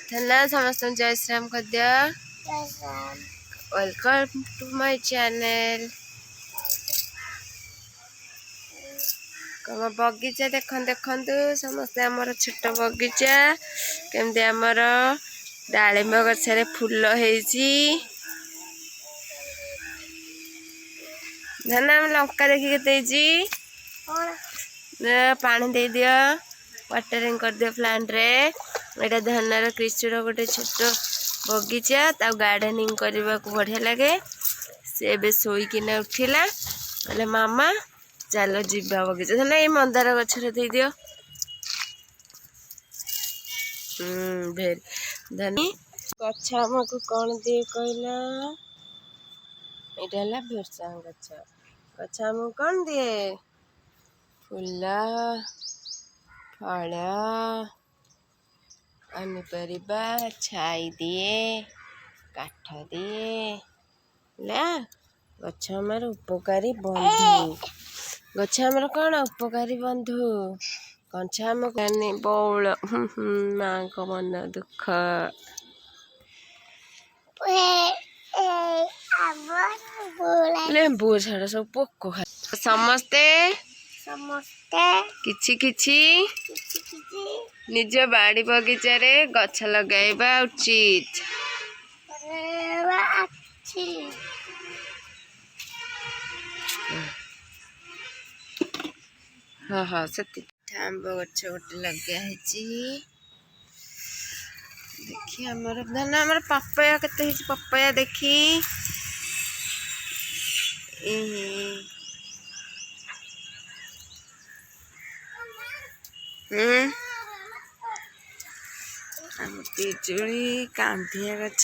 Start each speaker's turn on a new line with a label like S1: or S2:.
S1: धन्यवाद समस्त जय श्री राम खद्य वेलकम टू माय चैनल कम बगीचा देखु समस्ते आमर छोट बगीचा केमती आमर डालिंब गछरे फूल होईची धना लंका देखिए देजी पानी दे दियो वाटरिंग कर दियो प्लांट रे एटा धनार कृष्ण गोटे छोट बगीचा ता गार्डनिंग करने को बढ़िया लगे से बे सोईकिना उठिला बोले मामा चलो जीवा बगीचा धना ये मंदार गछरे दे दियो भेर धनी गछ हमको कौन दिए कहला एटा भेरसांग गछ गछ हमको कौन दिए फूल फल पनीपरिया छाई दिए काठ दिए ला गछ हमार उपकारी बंधु गछ हमार कौन उपकारी बंधु गछ हमको बौल माँ को मन दुख लेंबू छाड़ सब पोक खा समस्ते किछि किछि निज बाड़ी बगीचा रे गछ लगाइबा उचित हाँ हाँ सती आंब गछ गोटे लगे देखी आमर धन आमर पपाया केते पपाया देखी पिजुली कांधिया गछ